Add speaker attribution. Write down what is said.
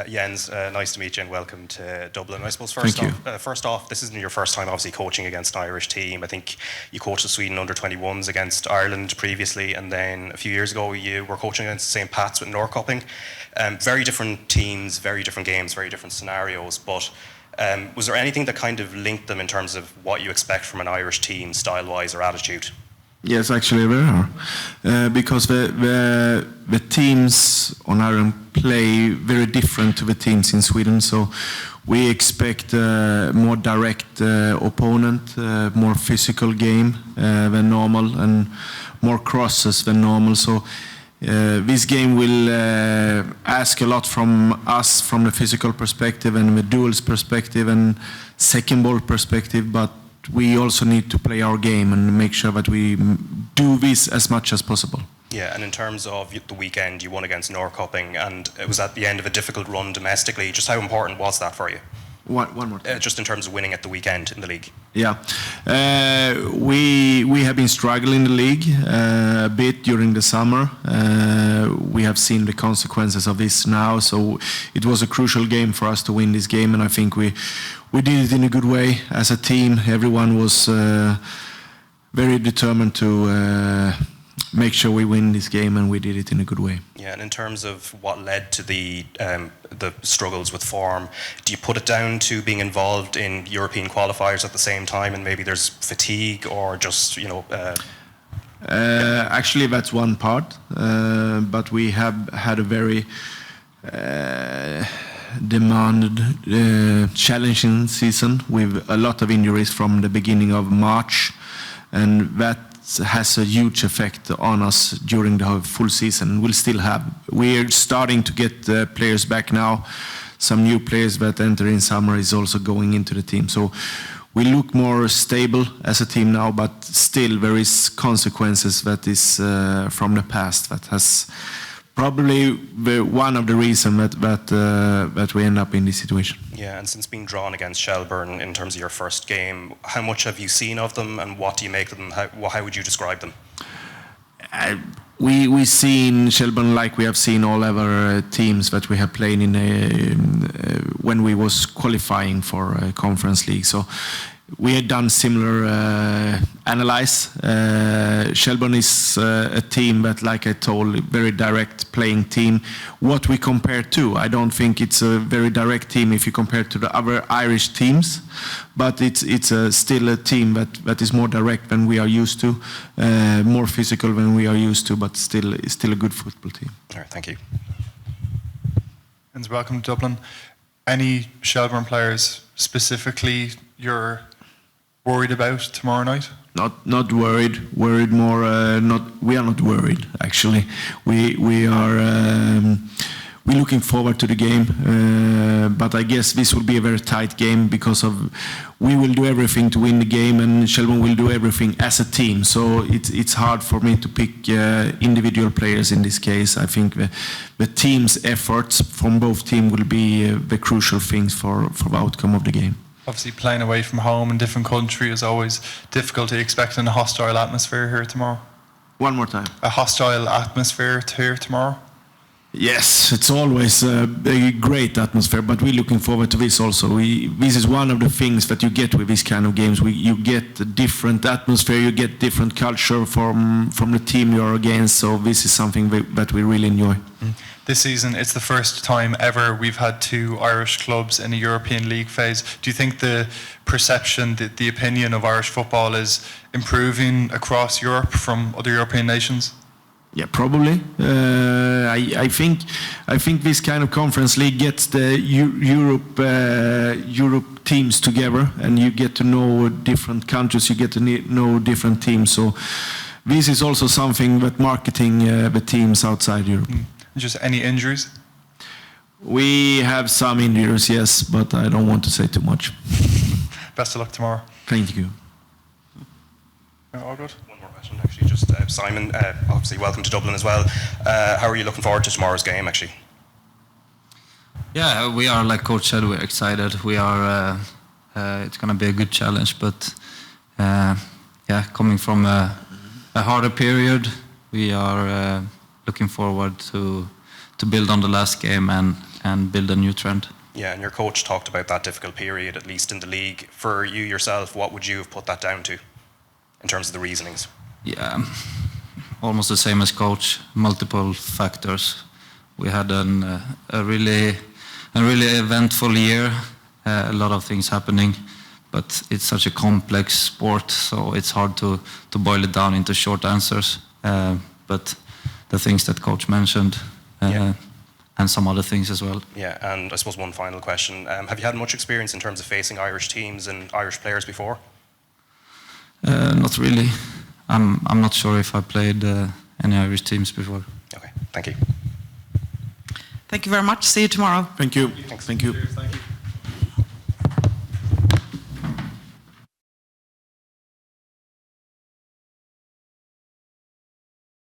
Speaker 1: Jens, nice to meet you and welcome to Dublin. I suppose first off, this isn't your first time obviously coaching against an Irish team. I think you coached the Sweden under-21s against Ireland previously, and then a few years ago you were coaching against St. Pat's with Norrköping. Very different teams, very different games, very different scenarios, but was there anything that kind of linked them in terms of what you expect from an Irish team, style-wise or attitude?
Speaker 2: Yes, actually there are, because the teams on Ireland play very different to the teams in Sweden. So we expect a more direct opponent, more physical game than normal, and more crosses than normal. So this game will ask a lot from us from the physical perspective and the duels perspective and second ball perspective, but we also need to play our game and make sure that we do this as much as possible.
Speaker 1: Yeah, and in terms of the weekend, you won against Norrköping, and it was at the end of a difficult run domestically. Just how important was that for you?
Speaker 2: One more time.
Speaker 1: Just in terms of winning at the weekend in the league.
Speaker 2: Yeah, we have been struggling in the league a bit during the summer. We have seen the consequences of this now, so it was a crucial game for us to win this game, and I think we did it in a good way as a team. Everyone was very determined to make sure we win this game, and we did it in a good way.
Speaker 1: Yeah, and in terms of what led to the struggles with form, do you put it down to being involved in European qualifiers at the same time, and maybe there's fatigue, or just
Speaker 2: Actually, that's one part, but we have had a very demanded, challenging season with a lot of injuries from the beginning of March, and that has a huge effect on us during the full season. We'll still have. We're starting to get players back now. Some new players that enter in summer is also going into the team. So we look more stable as a team now, but still there is consequences that is from the past that has probably one of the reasons that we end up in this situation.
Speaker 1: Yeah, and since being drawn against Shelbourne in terms of your first game, how much have you seen of them, and what do you make of them? How would you describe them?
Speaker 2: We seen Shelbourne like we have seen all other teams that we have played in when we was qualifying for a conference league. So we had done similar analyze. Shelbourne is a team that, like I told, very direct playing team. What we compare to, I don't think it's a very direct team if you compare to the other Irish teams, but it's still a team that is more direct than we are used to, more physical than we are used to, but still a good football team.
Speaker 1: All right, thank you.
Speaker 3: And welcome to Dublin. Any Shelbourne players specifically you're worried about tomorrow night?
Speaker 2: Not worried. Worried more. We are not worried. Actually, we are. We're looking forward to the game, but I guess this will be a very tight game because we will do everything to win the game, and Shelbourne will do everything as a team. So it's hard for me to pick individual players in this case. I think the team's efforts from both teams will be the crucial things for the outcome of the game.
Speaker 3: Obviously, playing away from home in a different country is always difficult. Are you expecting a hostile atmosphere here tomorrow?
Speaker 2: One more time.
Speaker 3: A hostile atmosphere here tomorrow?
Speaker 2: Yes, it's always a great atmosphere, but we're looking forward to this also. This is one of the things that you get with these kind of games. You get a different atmosphere, you get different culture from the team you're against, so this is something that we really enjoy.
Speaker 3: This season, it's the first time ever we've had two Irish clubs in a European League phase. Do you think the perception, the opinion of Irish football is improving across Europe from other European nations?
Speaker 2: Yeah, probably. I think this kind of conference league gets the Europe teams together, and you get to know different countries, you get to know different teams. So this is also something that marketing the teams outside Europe.
Speaker 3: Just any injuries?
Speaker 2: We have some injuries, yes, but I don't want to say too much.
Speaker 3: Best of luck tomorrow.
Speaker 2: Thank you.
Speaker 3: All good.
Speaker 1: One more question, actually. Just Simon, obviously welcome to Dublin as well. How are you looking forward to tomorrow's game, actually?
Speaker 4: Yeah, we are, like Coach said, we're excited. We are. It's going to be a good challenge, but coming from a harder period, we are looking forward to build on the last game and and build a new trend.
Speaker 1: Yeah, and your coach talked about that difficult period, at least in the league. For you yourself, what would you have put that down to in terms of the reasonings?
Speaker 4: Yeah, almost the same as coach. Multiple factors. We had a really eventful year. A lot of things happening, but it's such a complex sport, so it's hard to boil it down into short answers. But the things that coach mentioned, and some other things as well.
Speaker 1: Yeah, and I suppose one final question: have you had much experience in terms of facing Irish teams and Irish players before?
Speaker 4: Not really. I'm not sure if I played any Irish teams before.
Speaker 1: Okay, thank you.
Speaker 5: Thank you very much. See you tomorrow.
Speaker 2: Thank you.
Speaker 1: Thanks.
Speaker 2: Thank you.
Speaker 3: Thank you.